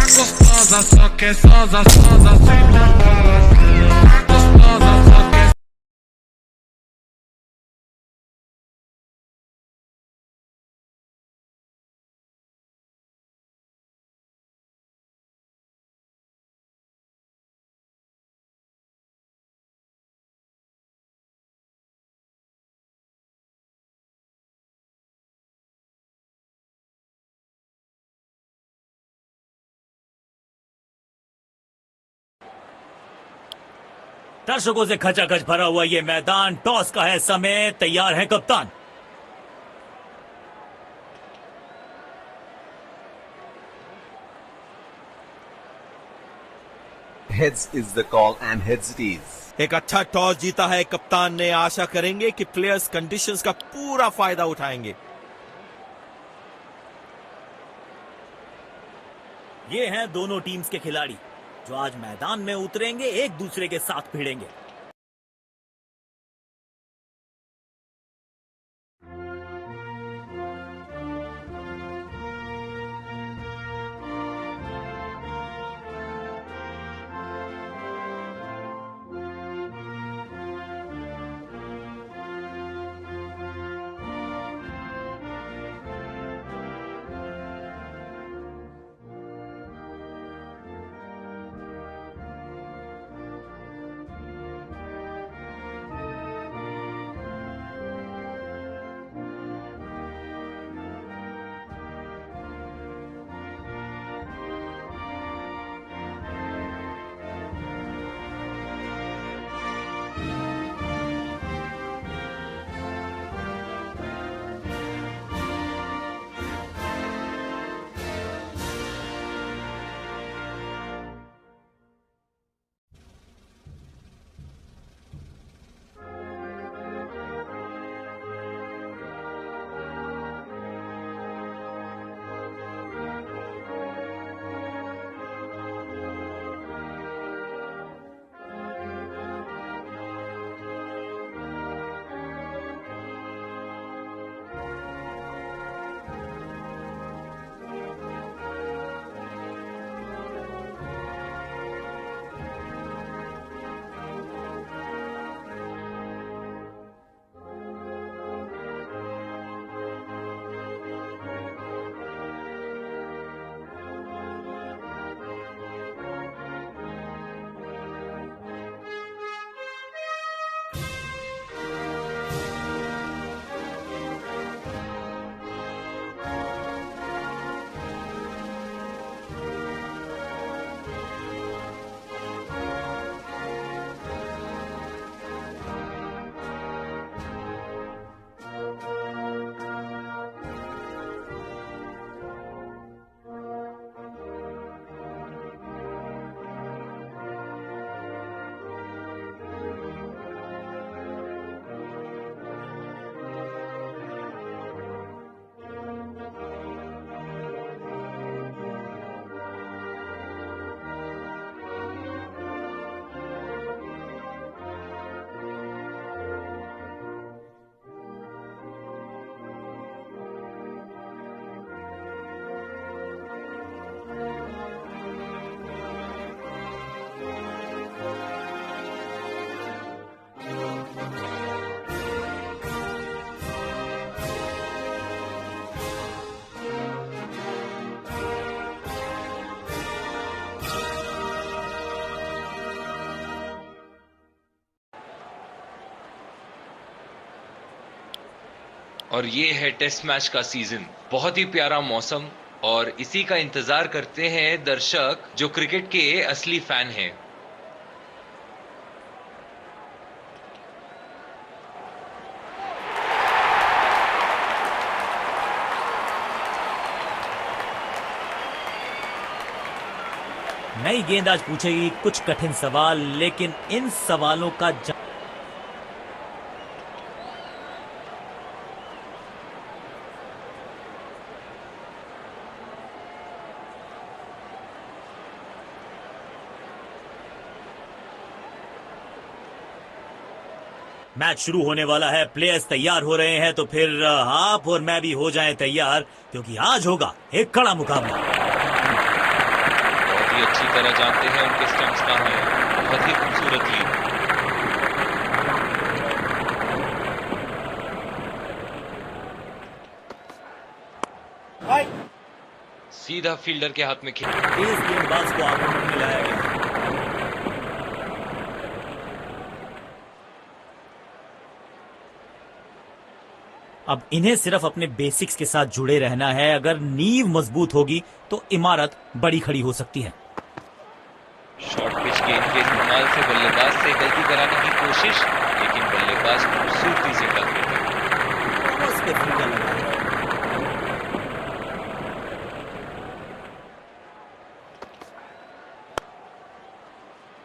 Gostosa, só que é sosa, sosa, sem comparação. Gostosa, só que é दर्शकों से खचाखच भरा हुआ ये मैदान, टॉस का है समय, तैयार है कप्तान। Heads is the call and heads it is. एक अच्छा टॉस जीता है कप्तान ने। आशा करेंगे कि प्लेयर्स कंडीशंस का पूरा फायदा उठाएंगे। ये हैं दोनों टीम्स के खिलाड़ी जो आज मैदान में उतरेंगे, एक दूसरे के साथ भिड़ेंगे। और ये है टेस्ट मैच का सीजन। बहुत ही प्यारा मौसम और इसी का इंतजार करते हैं दर्शक जो क्रिकेट के असली फैन हैं। नई गेंद आज पूछेगी कुछ कठिन सवाल, लेकिन इन सवालों का मैच शुरू होने वाला है। प्लेयर्स तैयार हो रहे हैं, तो फिर आप और मैं भी हो जाएं तैयार, क्योंकि आज होगा एक कड़ा मुकाबला। तरह जानते हैं उनके स्टंप्स कहाँ हैं। बहुत ही खूबसूरत लीड। सीधा फील्डर के हाथ में खेल। तेज गेंदबाज को आक्रमण में लाया गया। अब इन्हें सिर्फ अपने बेसिक्स के साथ जुड़े रहना है। अगर नींव मजबूत होगी तो इमारत बड़ी खड़ी हो सकती है। शॉर्ट पिच गेंद के इस्तेमाल से बल्लेबाज से गलती कराने की कोशिश, लेकिन बल्लेबाज खूबसूरती से कर लेते हैं। बस पे फील्डर लगा है।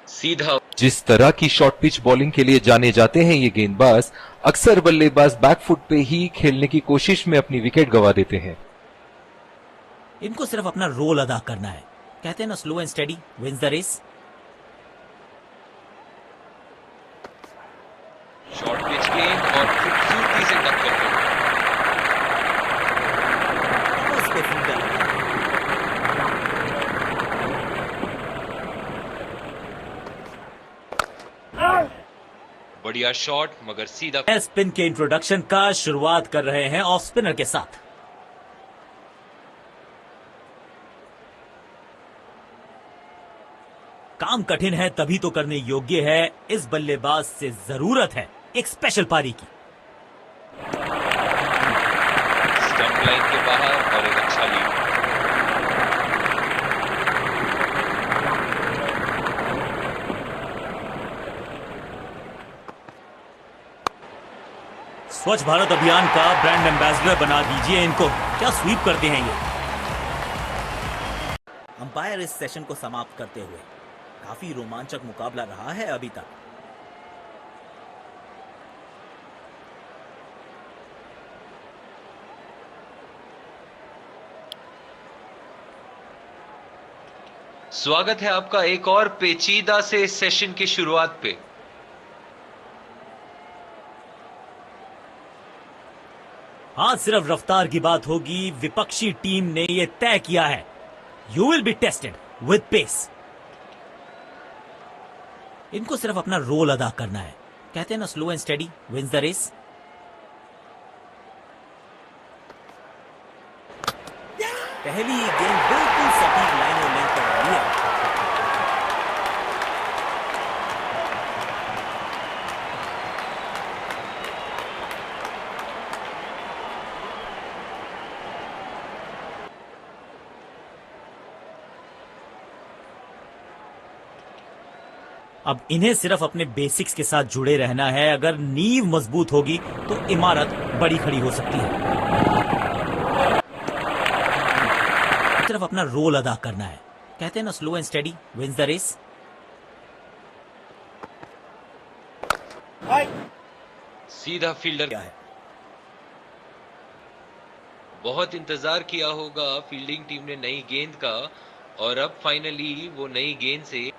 सीधा। जिस तरह की शॉर्ट पिच बॉलिंग के लिए जाने जाते हैं ये गेंदबाज, अक्सर बल्लेबाज बैकफुट पे ही खेलने की कोशिश में अपनी विकेट गंवा देते हैं। इनको सिर्फ अपना रोल अदा करना है। कहते हैं ना, slow and steady wins the race. Short pitch गेंद और खूबसूरती से कट करते हैं। बस पे फील्डर लगा है। बढ़िया शॉट, मगर सीधा। स्पिन के इंट्रोडक्शन का शुरुआत कर रहे हैं ऑफ स्पिनर के साथ। काम कठिन है तभी तो करने योग्य है। इस बल्लेबाज से जरूरत है एक स्पेशल पारी की। स्टंप लाइन के बाहर और एक अच्छा लीड। स्वच्छ भारत अभियान का ब्रांड एम्बेसडर बना दीजिए इनको। क्या स्वीप करते हैं ये। अंपायर इस सेशन को समाप्त करते हुए, काफी रोमांचक मुकाबला रहा है अभी तक। स्वागत है आपका एक और पेचीदा से इस सेशन की शुरुआत पे। आज सिर्फ रफ्तार की बात होगी। विपक्षी टीम ने यह तय किया है, you will be tested with pace. इनको सिर्फ अपना रोल अदा करना है। कहते हैं ना, slow and steady wins the race. पहली गेंद बिल्कुल सटीक लाइन और लेंथ पर रही है। अब इन्हें सिर्फ अपने बेसिक्स के साथ जुड़े रहना है। अगर नींव मजबूत होगी तो इमारत बड़ी खड़ी हो सकती है। सिर्फ अपना रोल अदा करना है। कहते हैं ना, slow and steady wins the race. सीधा फील्डर क्या है। बहुत इंतजार किया होगा फील्डिंग टीम ने नई गेंद का, और अब फाइनली वो नई गेंद से।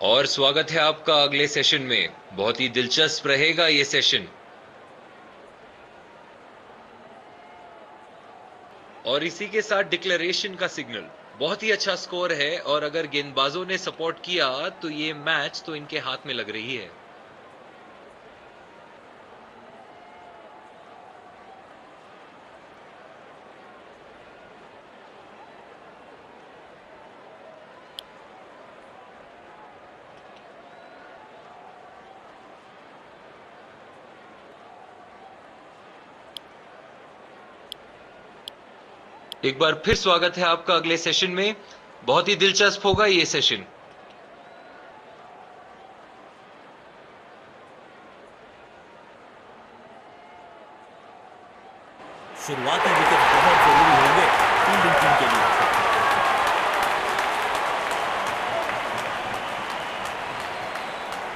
और स्वागत है आपका अगले सेशन में। बहुत ही दिलचस्प रहेगा ये सेशन। और इसी के साथ डिक्लेरेशन का सिग्नल। बहुत ही अच्छा स्कोर है, और अगर गेंदबाजों ने सपोर्ट किया तो ये मैच तो इनके हाथ में लग रही है। एक बार फिर स्वागत है आपका अगले सेशन में। बहुत ही दिलचस्प होगा ये सेशन। शुरुआती विकेट बहुत जरूरी होंगे फील्डिंग टीम के लिए।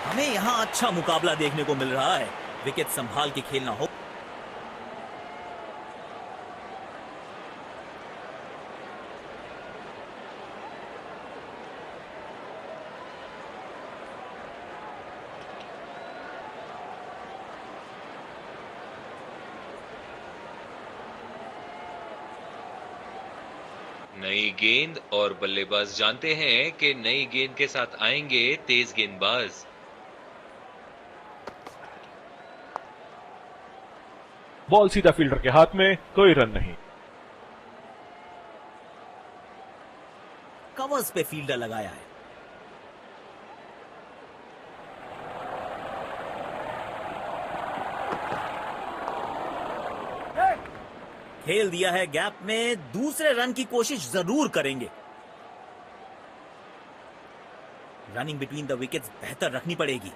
हमें यहां अच्छा मुकाबला देखने को मिल रहा है। विकेट संभाल के खेलना हो। नई गेंद और बल्लेबाज जानते हैं कि नई गेंद के साथ आएंगे तेज गेंदबाज। बॉल सीधा फील्डर के हाथ में, कोई रन नहीं। कवर्स पे फील्डर लगाया है। खेल दिया है गैप में, दूसरे रन की कोशिश जरूर करेंगे। रनिंग बिटवीन द विकेट्स बेहतर रखनी पड़ेगी।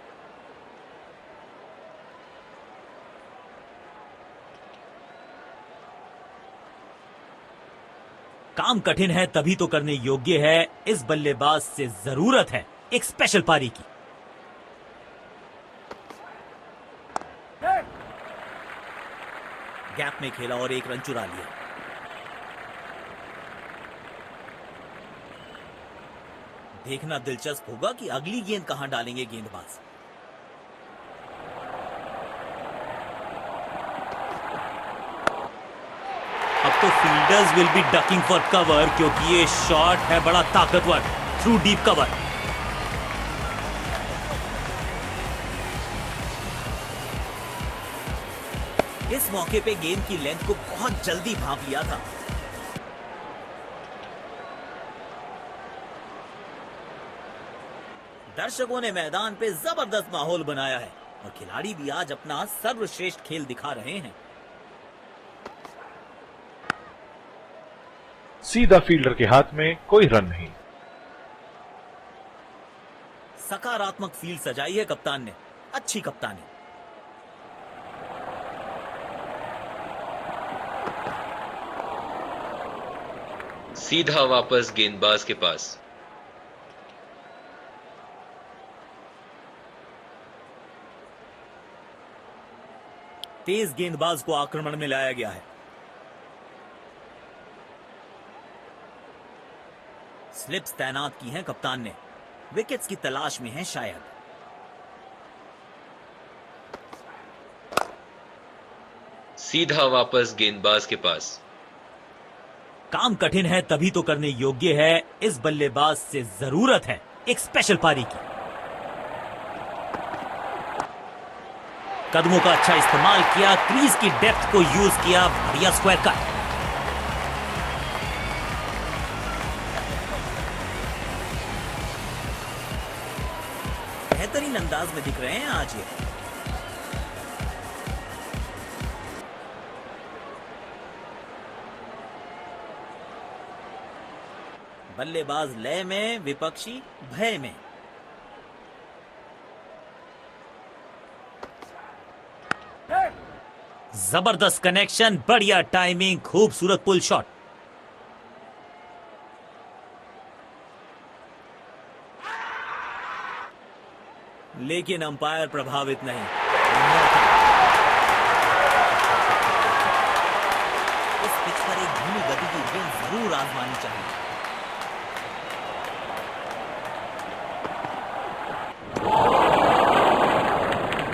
काम कठिन है तभी तो करने योग्य है। इस बल्लेबाज से जरूरत है एक स्पेशल पारी की। गैप में खेला और एक रन चुरा लिया। देखना दिलचस्प होगा कि अगली गेंद कहां डालेंगे गेंदबाज। अब तो fielders will be ducking for cover क्योंकि ये शॉट है बड़ा ताकतवर थ्रू डीप कवर। इस मौके पे गेंद की लेंथ को बहुत जल्दी भांप लिया था। दर्शकों ने मैदान पे जबरदस्त माहौल बनाया है और खिलाड़ी भी आज अपना सर्वश्रेष्ठ खेल दिखा रहे हैं। सीधा फील्डर के हाथ में, कोई रन नहीं। सकारात्मक फील्ड सजाई है कप्तान ने, अच्छी कप्तानी। सीधा वापस गेंदबाज के पास। तेज गेंदबाज को आक्रमण में लाया गया है। स्लिप्स तैनात की हैं कप्तान ने, विकेट्स की तलाश में हैं शायद। सीधा वापस गेंदबाज के पास। काम कठिन है तभी तो करने योग्य है। इस बल्लेबाज से जरूरत है एक स्पेशल पारी की। कदमों का अच्छा इस्तेमाल किया, क्रीज की डेप्थ को यूज किया, बढ़िया स्क्वायर कट। बेहतरीन अंदाज में दिख रहे हैं आज ये। बल्लेबाज लय में, विपक्षी भय में। जबरदस्त कनेक्शन, बढ़िया टाइमिंग, खूबसूरत पुल शॉट। लेकिन अंपायर प्रभावित नहीं। इस पिच पर एक धीमी गति की गेंद जरूर आजमानी चाहिए।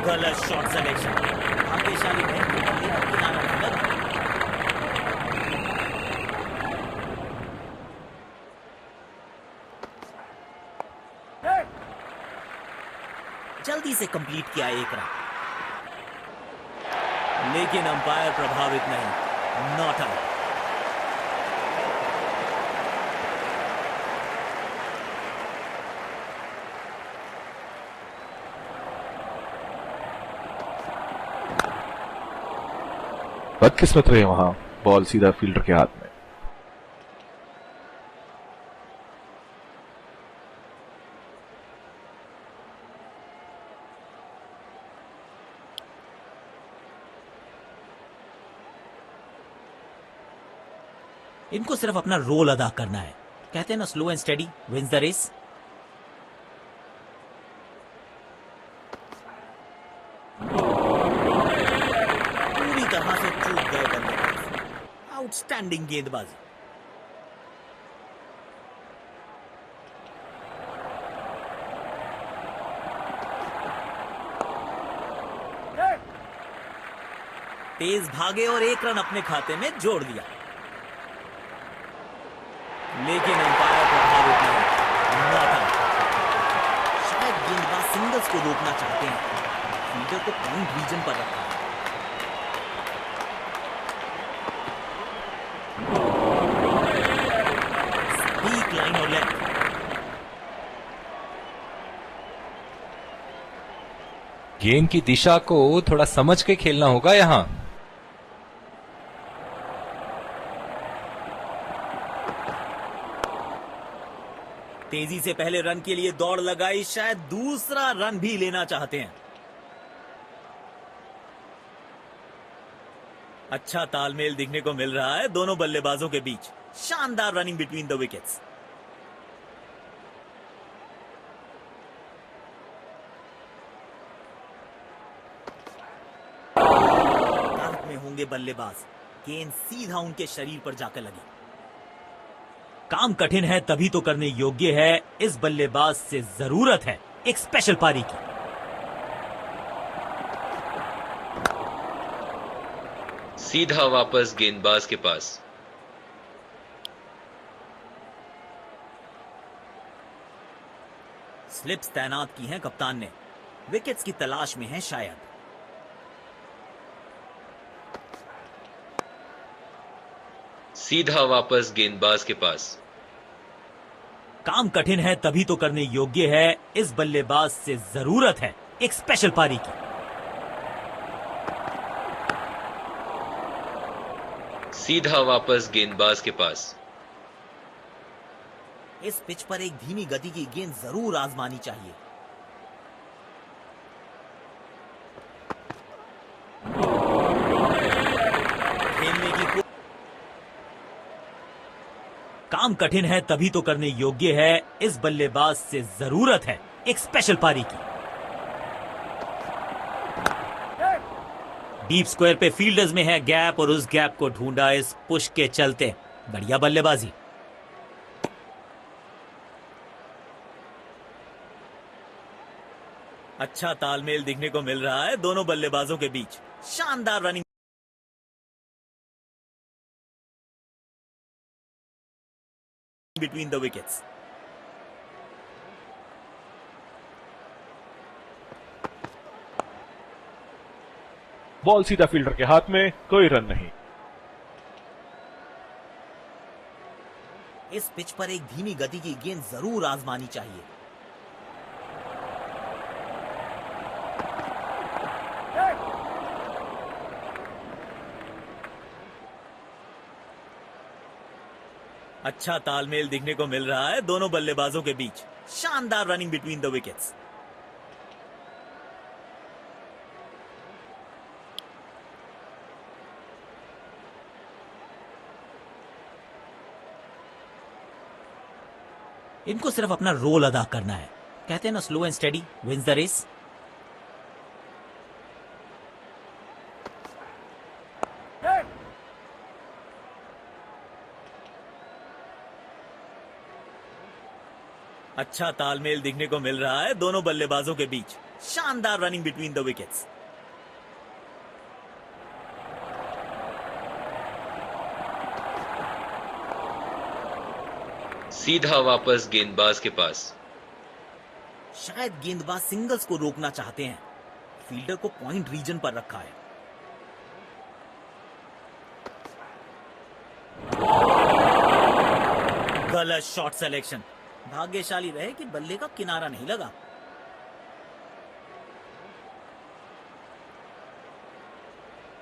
गलत शॉट सिलेक्शन। भाग्यशाली नहीं किनारा गलत। जल्दी से कंप्लीट किया एक रन, लेकिन अंपायर प्रभावित नहीं, नॉट आउट। बदकिस्मत रहे वहां, बॉल सीधा फील्डर के हाथ में। इनको सिर्फ अपना रोल अदा करना है। कहते हैं ना, slow and steady wins the race. पूरी तरह से चूक गए बल्लेबाज। आउटस्टैंडिंग गेंदबाजी। तेज भागे और एक रन अपने खाते में जोड़ दिया। लेकिन अंपायर को बाहर रोकना है। Not out. शायद गेंदबाज सिंगल्स को रोकना चाहते हैं। फील्डर को पॉइंट रीजन पर रखा है। स्पीक लाइन और लेफ्ट। गेंद की दिशा को थोड़ा समझ के खेलना होगा यहां। तेजी से पहले रन के लिए दौड़ लगाई, शायद दूसरा रन भी लेना चाहते हैं। अच्छा तालमेल दिखने को मिल रहा है दोनों बल्लेबाजों के बीच। शानदार रनिंग बिटवीन द विकेट्स। ताक में होंगे बल्लेबाज। गेंद सीधा उनके शरीर पर जाकर लगी। काम कठिन है तभी तो करने योग्य है। इस बल्लेबाज से जरूरत है एक स्पेशल पारी की। सीधा वापस गेंदबाज के पास। स्लिप्स तैनात की हैं कप्तान ने। विकेट्स की तलाश में है शायद। सीधा वापस गेंदबाज के पास। काम कठिन है तभी तो करने योग्य है। इस बल्लेबाज से जरूरत है एक स्पेशल पारी की। सीधा वापस गेंदबाज के पास। इस पिच पर एक धीमी गति की गेंद जरूर आजमानी चाहिए। खेलने की काम कठिन है तभी तो करने योग्य है। इस बल्लेबाज से जरूरत है एक स्पेशल पारी की। डीप स्क्वायर पे फील्डर्स में है गैप और उस गैप को ढूंढा इस पुश के चलते। बढ़िया बल्लेबाजी। अच्छा तालमेल दिखने को मिल रहा है दोनों बल्लेबाजों के बीच। शानदार running between the wickets. Ball सीधा फील्डर के हाथ में, कोई रन नहीं। इस पिच पर एक धीमी गति की गेंद जरूर आजमानी चाहिए। अच्छा तालमेल दिखने को मिल रहा है दोनों बल्लेबाजों के बीच। शानदार रनिंग बिटवीन द विकेट्स। इनको सिर्फ अपना रोल अदा करना है। कहते हैं ना, slow and steady wins the race. अच्छा तालमेल दिखने को मिल रहा है दोनों बल्लेबाजों के बीच। शानदार रनिंग बिटवीन द विकेट्स। सीधा वापस गेंदबाज के पास। शायद गेंदबाज सिंगल्स को रोकना चाहते हैं। फील्डर को पॉइंट रीजन पर रखा है। गलत शॉट सिलेक्शन। भाग्यशाली रहे कि बल्ले का किनारा नहीं लगा।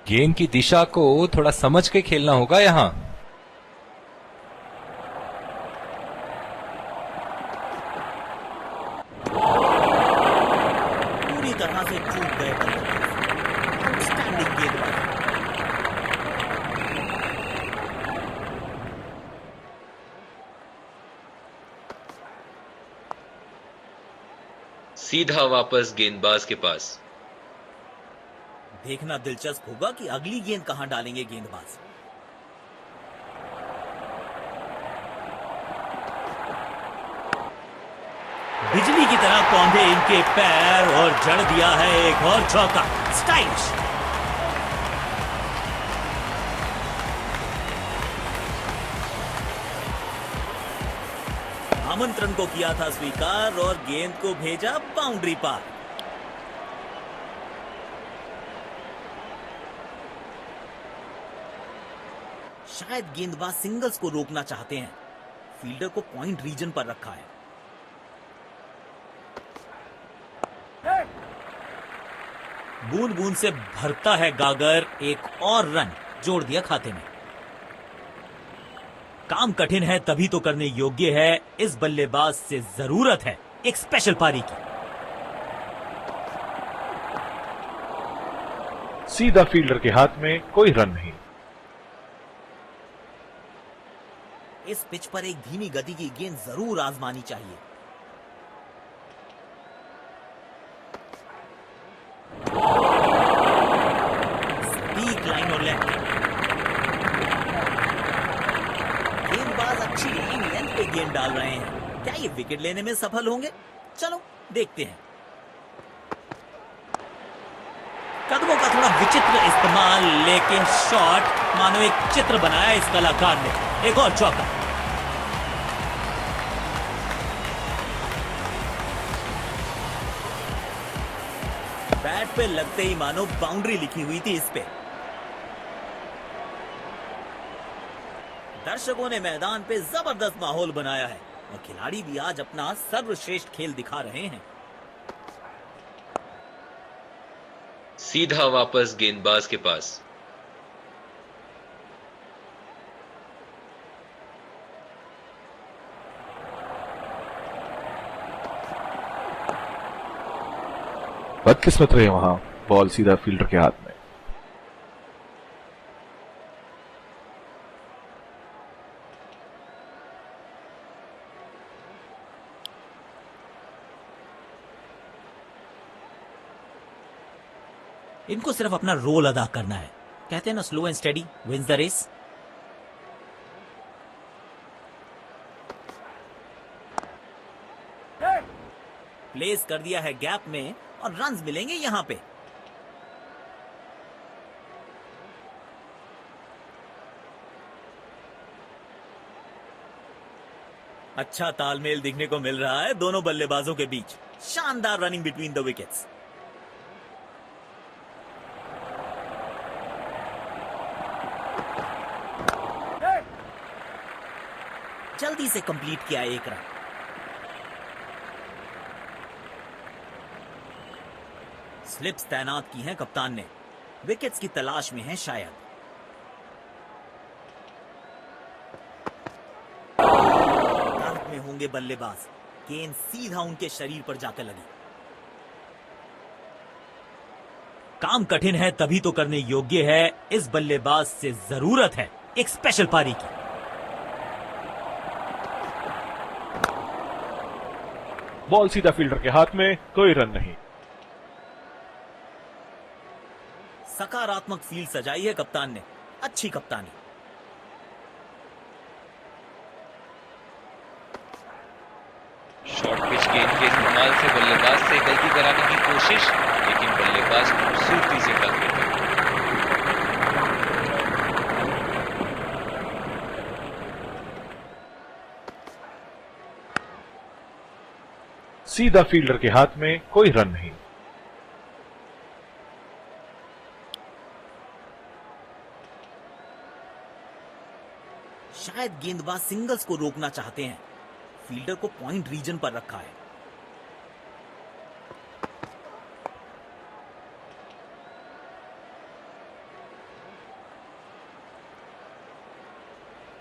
गेंद की दिशा को थोड़ा समझ के खेलना होगा यहां। पूरी तरह से चूक गए बल्लेबाज। स्टैंडिंग गेंदबाज। सीधा वापस गेंदबाज के पास। देखना दिलचस्प होगा कि अगली गेंद कहां डालेंगे गेंदबाज। बिजली की तरह कौंधे इनके पैर और जड़ दिया है एक और चौका। स्टाइलिश। आमंत्रण को किया था स्वीकार और गेंद को भेजा बाउंड्री पार। शायद गेंदबाज सिंगल्स को रोकना चाहते हैं। फील्डर को पॉइंट रीजन पर रखा है। बूंद बूंद से भरता है गागर, एक और रन जोड़ दिया खाते में। काम कठिन है तभी तो करने योग्य है, इस बल्लेबाज से जरूरत है एक स्पेशल पारी की। सीधा फील्डर के हाथ में, कोई रन नहीं। इस पिच पर एक धीमी गति की गेंद जरूर आजमानी चाहिए। स्टीक लाइन और लेंथ। गेंदबाज अच्छी लेंथ पे गेंद डाल रहे हैं। क्या ये विकेट लेने में सफल होंगे? चलो देखते हैं। कदमों का थोड़ा विचित्र इस्तेमाल, लेकिन शॉट मानो एक चित्र बनाया इस कलाकार ने। एक और चौका। बैट पे लगते ही मानो बाउंड्री लिखी हुई थी इस पे। दर्शकों ने मैदान पे जबरदस्त माहौल बनाया है और खिलाड़ी भी आज अपना सर्वश्रेष्ठ खेल दिखा रहे हैं। सीधा वापस गेंदबाज के पास। बदकिस्मत रहे वहां, बॉल सीधा फील्डर के हाथ में। इनको सिर्फ अपना रोल अदा करना है। कहते हैं ना, slow and steady wins the race. Place कर दिया है गैप में और रन्स मिलेंगे यहां पे। अच्छा तालमेल दिखने को मिल रहा है दोनों बल्लेबाजों के बीच। शानदार रनिंग बिटवीन द विकेट्स। जल्दी से कंप्लीट किया एक रन। स्लिप्स तैनात की हैं कप्तान ने। विकेट्स की तलाश में है शायद। अंत में होंगे बल्लेबाज। गेंद सीधा उनके शरीर पर जाकर लगी। काम कठिन है तभी तो करने योग्य है, इस बल्लेबाज से जरूरत है एक स्पेशल पारी की। बॉल सीधा फील्डर के हाथ में, कोई रन नहीं। सकारात्मक फील्ड सजाई है कप्तान ने। अच्छी कप्तानी। शॉर्ट पिच गेंद के इस्तेमाल से बल्लेबाज से गलती कराने की कोशिश, लेकिन बल्लेबाज खूबसूरती से कर देते हैं। सीधा फील्डर के हाथ में, कोई रन नहीं। शायद गेंदबाज सिंगल्स को रोकना चाहते हैं। फील्डर को पॉइंट रीजन पर रखा है।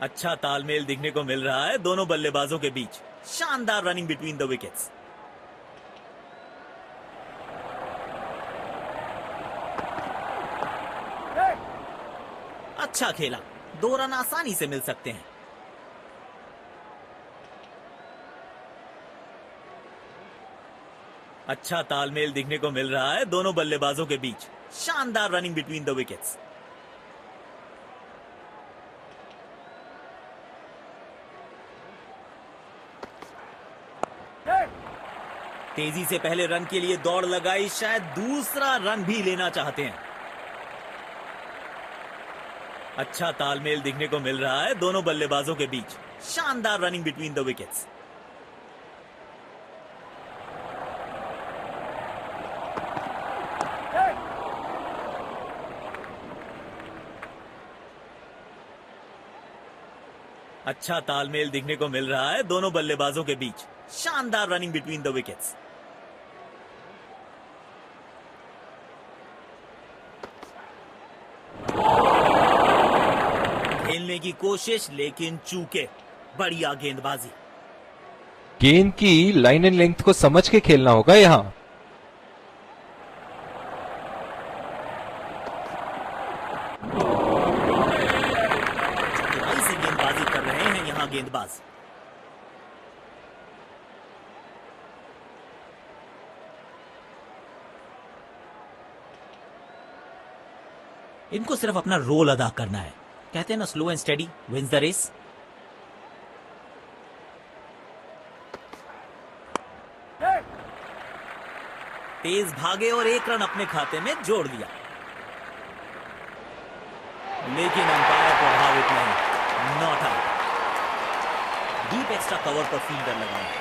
अच्छा तालमेल दिखने को मिल रहा है दोनों बल्लेबाजों के बीच। शानदार रनिंग बिटवीन द विकेट्स। अच्छा खेला। 2 रन आसानी से मिल सकते हैं। अच्छा तालमेल दिखने को मिल रहा है दोनों बल्लेबाजों के बीच। शानदार रनिंग बिटवीन द विकेट्स। तेजी से पहले रन के लिए दौड़ लगाई। शायद दूसरा रन भी लेना चाहते हैं। अच्छा तालमेल दिखने को मिल रहा है दोनों बल्लेबाजों के बीच। शानदार रनिंग बिटवीन द विकेट्स। अच्छा तालमेल दिखने को मिल रहा है दोनों बल्लेबाजों के बीच। शानदार रनिंग बिटवीन द विकेट्स। खेलने की कोशिश लेकिन चूके। बढ़िया गेंदबाजी। गेंद की लाइन एंड लेंथ को समझ के खेलना होगा यहां। चतुराई से गेंदबाजी कर रहे हैं यहां गेंदबाज। इनको सिर्फ अपना रोल अदा करना है। कहते हैं ना, slow and steady wins the race. तेज भागे और एक रन अपने खाते में जोड़ लिया, लेकिन अंपायर प्रभावित नहीं। Not out. Deep extra cover पर फील्डर लगाया।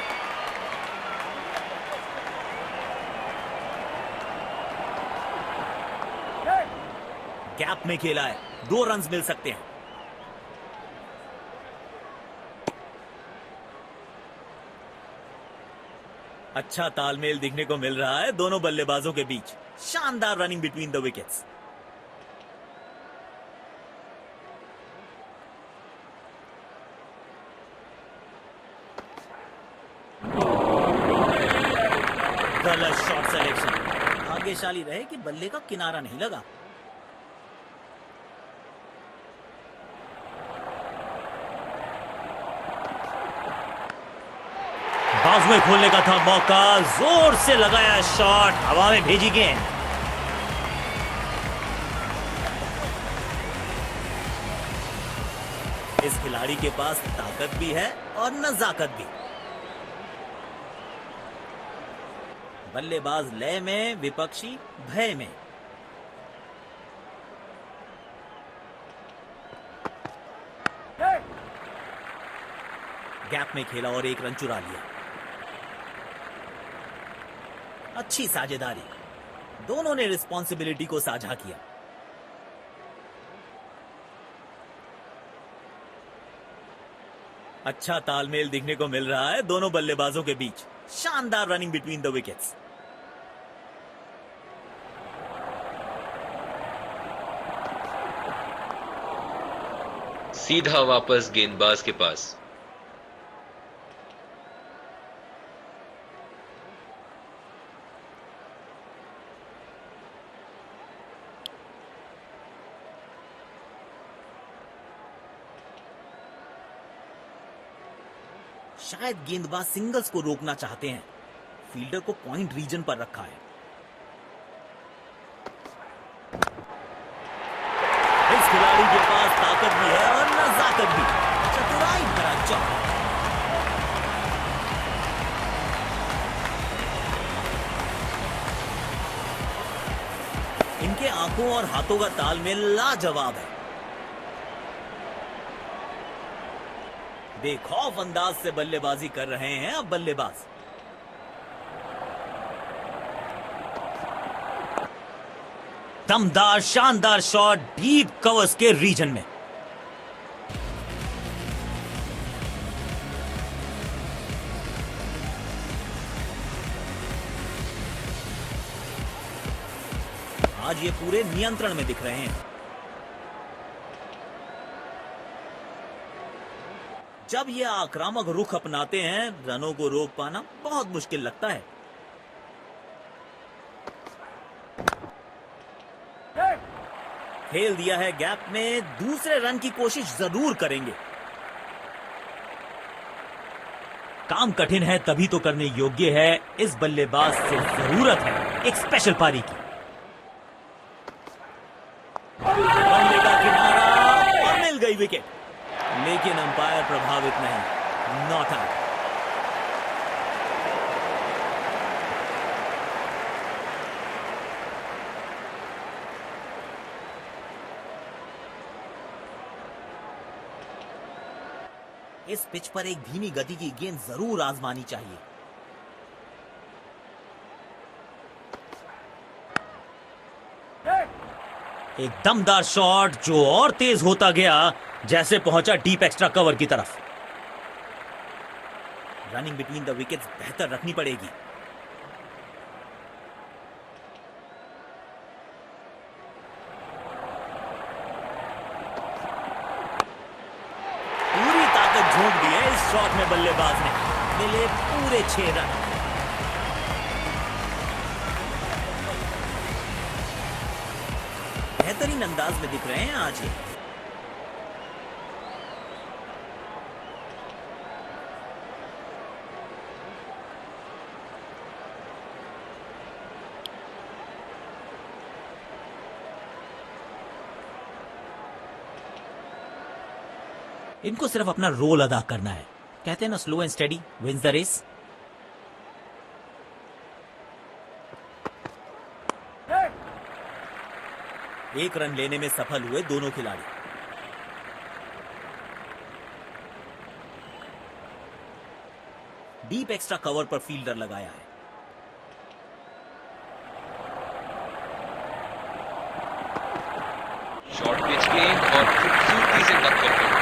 गैप में खेला है, 2 रन मिल सकते हैं। अच्छा तालमेल दिखने को मिल रहा है दोनों बल्लेबाजों के बीच। शानदार रनिंग बिटवीन द विकेट्स। गलत शॉट सिलेक्शन। भाग्यशाली रहे कि बल्ले का किनारा नहीं लगा। बाजुएं खोलने का था मौका, जोर से लगाया शॉट, हवा में भेजी गेंद। इस खिलाड़ी के पास ताकत भी है और नजाकत भी। बल्लेबाज लय में, विपक्षी भय में। गैप में खेला और 1 रन चुरा लिया। अच्छी साझेदारी। दोनों ने रिस्पॉन्सिबिलिटी को साझा किया। अच्छा तालमेल दिखने को मिल रहा है दोनों बल्लेबाजों के बीच। शानदार रनिंग बिटवीन द विकेट्स। सीधा वापस गेंदबाज के पास। शायद गेंदबाज सिंगल्स को रोकना चाहते हैं। फील्डर को पॉइंट रीजन पर रखा है। इस खिलाड़ी के पास ताकत भी है और नजाकत भी। चतुराई भरा चौका। इनके आंखों और हाथों का तालमेल लाजवाब है। बेखौफ अंदाज से बल्लेबाजी कर रहे हैं अब बल्लेबाज। दमदार शानदार शॉट डीप कवर्स के रीजन में। आज ये पूरे नियंत्रण में दिख रहे हैं। जब ये आक्रामक रुख अपनाते हैं, रनों को रोक पाना बहुत मुश्किल लगता है। खेल दिया है गैप में, दूसरे रन की कोशिश जरूर करेंगे। काम कठिन है तभी तो करने योग्य है। इस बल्लेबाज से जरूरत है एक स्पेशल पारी की। बल्ले का किनारा और मिल गई विकेट, लेकिन अंपायर प्रभावित नहीं। Not out. इस पिच पर एक धीमी गति की गेंद जरूर आजमानी चाहिए। एक दमदार शॉट जो और तेज होता गया जैसे पहुंचा डीप एक्स्ट्रा कवर की तरफ। रनिंग बिटवीन द विकेट्स बेहतर रखनी पड़ेगी। पूरी ताकत झोंक दी है इस शॉट में बल्लेबाज ने, मिले पूरे 6 रन। बेहतरीन अंदाज में दिख रहे हैं आज ये। इनको सिर्फ अपना रोल अदा करना है। कहते हैं ना, slow and steady wins the race. एक रन लेने में सफल हुए दोनों खिलाड़ी। डीप एक्स्ट्रा कवर पर फील्डर लगाया है। शॉर्ट पिच गेंद और खूबसूरती से कट करते हुए।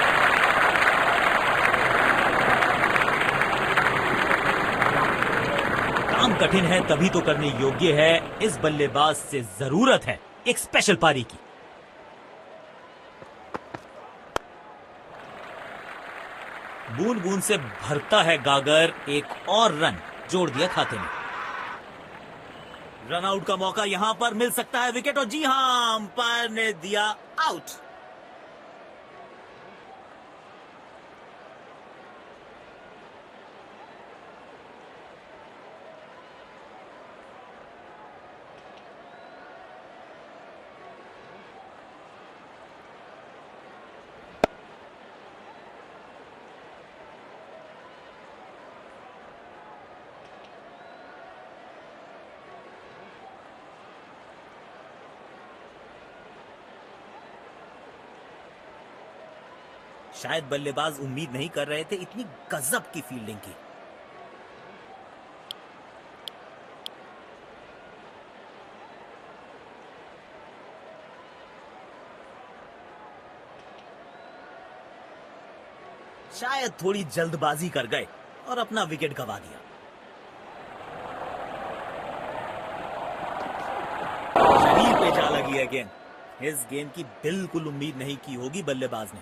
काम कठिन है तभी तो करने योग्य है। इस बल्लेबाज से जरूरत है एक स्पेशल पारी की। बूंद बूंद से भरता है गागर। एक और रन जोड़ दिया खाते में। रन आउट का मौका यहां पर मिल सकता है विकेट, और जी हां, अंपायर ने दिया आउट। शायद बल्लेबाज उम्मीद नहीं कर रहे थे इतनी गजब की फील्डिंग की। शायद थोड़ी जल्दबाजी कर गए और अपना विकेट गंवा दिया। शरीर पे जा लगी है गेंद। इस गेंद की बिल्कुल उम्मीद नहीं की होगी बल्लेबाज ने।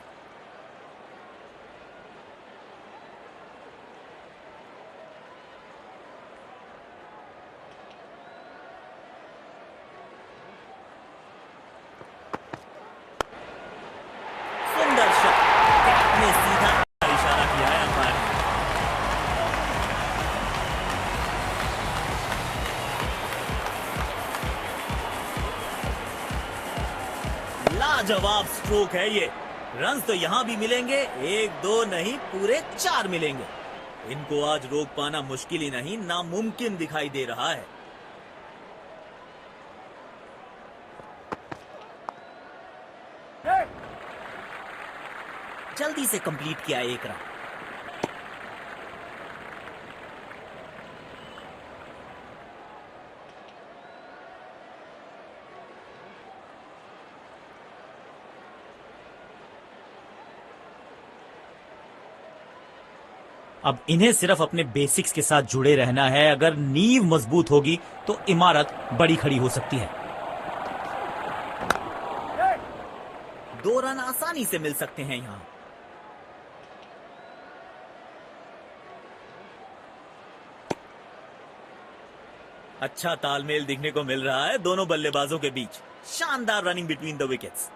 सुंदर शॉट, कैप ने सीधा इशारा किया है अंपायर ने। लाजवाब स्ट्रोक है ये। रन तो यहां भी मिलेंगे, 1-2 नहीं पूरे 4 मिलेंगे। इनको आज रोक पाना मुश्किल ही नहीं, नामुमकिन दिखाई दे रहा है। जल्दी से कंप्लीट किया एक रन। अब इन्हें सिर्फ अपने बेसिक्स के साथ जुड़े रहना है। अगर नींव मजबूत होगी तो इमारत बड़ी खड़ी हो सकती है। 2 रन आसानी से मिल सकते हैं यहां। अच्छा तालमेल दिखने को मिल रहा है दोनों बल्लेबाजों के बीच। शानदार running between the wickets.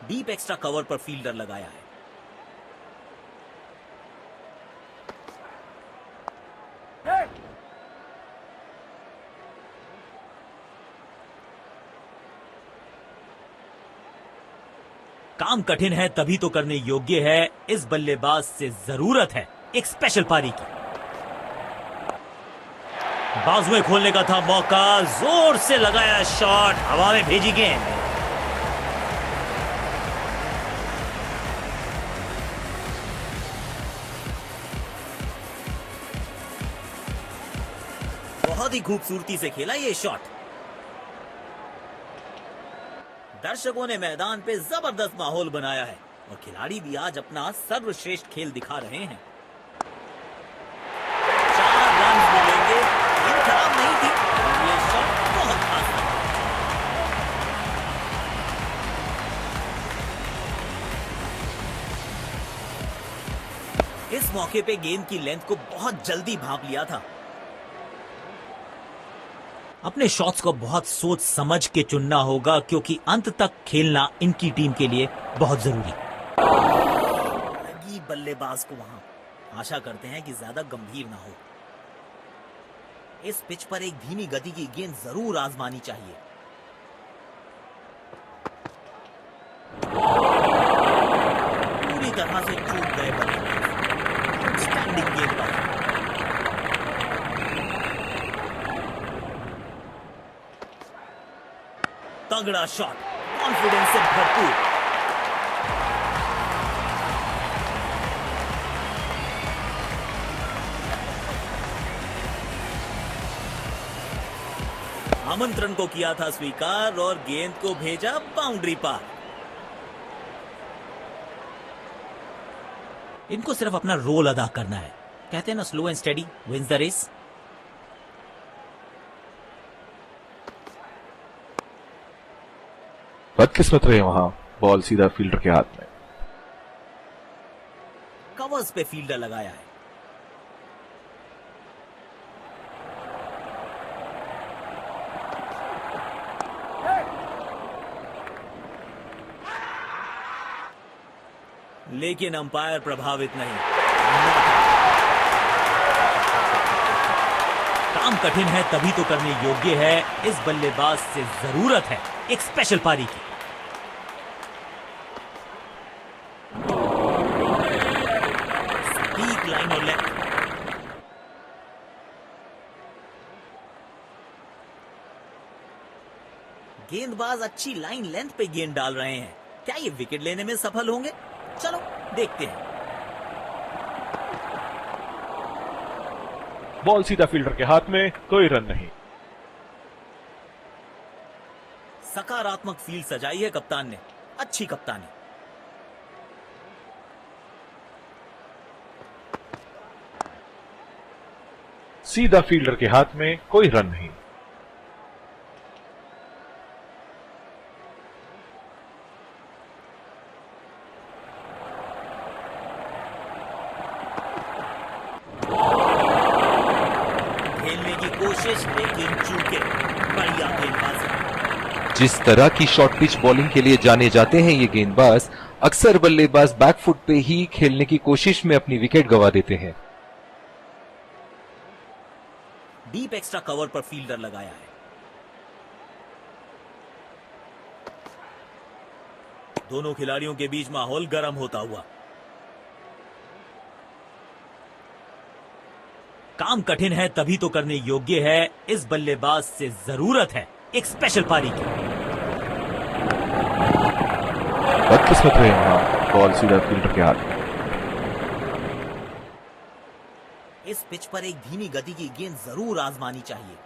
Deep extra cover पर फील्डर लगाया है। काम कठिन है तभी तो करने योग्य है। इस बल्लेबाज से जरूरत है एक स्पेशल पारी की। बाजुएं खोलने का था मौका, जोर से लगाया शॉट, हवा में भेजी गेंद। बहुत ही खूबसूरती से खेला ये शॉट। दर्शकों ने मैदान पे जबरदस्त माहौल बनाया है और खिलाड़ी भी आज अपना सर्वश्रेष्ठ खेल दिखा रहे हैं। 4 रन मिलेंगे, गेंद खराब नहीं थी, ये शॉट बहुत खास था। इस मौके पे गेंद की लेंथ को बहुत जल्दी भांप लिया था। अपने शॉट्स को बहुत सोच समझ के चुनना होगा क्योंकि अंत तक खेलना इनकी टीम के लिए बहुत जरूरी। लगी बल्लेबाज को वहां। आशा करते हैं कि ज्यादा गंभीर ना हो। इस पिच पर एक धीमी गति की गेंद जरूर आजमानी चाहिए। पूरी तरह से चूक गए बल्लेबाज। स्टैंडिंग गेंदबाज। तगड़ा शॉट, कॉन्फिडेंस से भरपूर। आमंत्रण को किया था स्वीकार और गेंद को भेजा बाउंड्री पार। इनको सिर्फ अपना रोल अदा करना है। कहते हैं ना, slow and steady wins the race. बदकिस्मत रहे वहां, बॉल सीधा फील्डर के हाथ में। कवर्स पे फील्डर लगाया है। लेकिन अंपायर प्रभावित नहीं। काम कठिन है तभी तो करने योग्य है। इस बल्लेबाज से जरूरत है एक स्पेशल पारी की। सटीक लाइन और लेफ्ट। गेंदबाज अच्छी लाइन लेंथ पे गेंद डाल रहे हैं। क्या ये विकेट लेने में सफल होंगे? चलो देखते हैं। बॉल सीधा फील्डर के हाथ में, कोई रन नहीं। सकारात्मक फील्ड सजाई है कप्तान ने। अच्छी कप्तानी। सीधा फील्डर के हाथ में, कोई रन नहीं। खेलने की कोशिश लेकिन चूके। बढ़िया गेंदबाजी। जिस तरह की शॉर्ट पिच बॉलिंग के लिए जाने जाते हैं ये गेंदबाज, अक्सर बल्लेबाज बैकफुट पे ही खेलने की कोशिश में अपनी विकेट गंवा देते हैं। डीप एक्स्ट्रा कवर पर फील्डर लगाया है। दोनों खिलाड़ियों के बीच माहौल गर्म होता हुआ। काम कठिन है तभी तो करने योग्य है। इस बल्लेबाज से जरूरत है एक स्पेशल पारी की। बदकिस्मत रहे वहां, बॉल सीधा फील्डर के हाथ में। इस पिच पर एक धीमी गति की गेंद जरूर आजमानी चाहिए।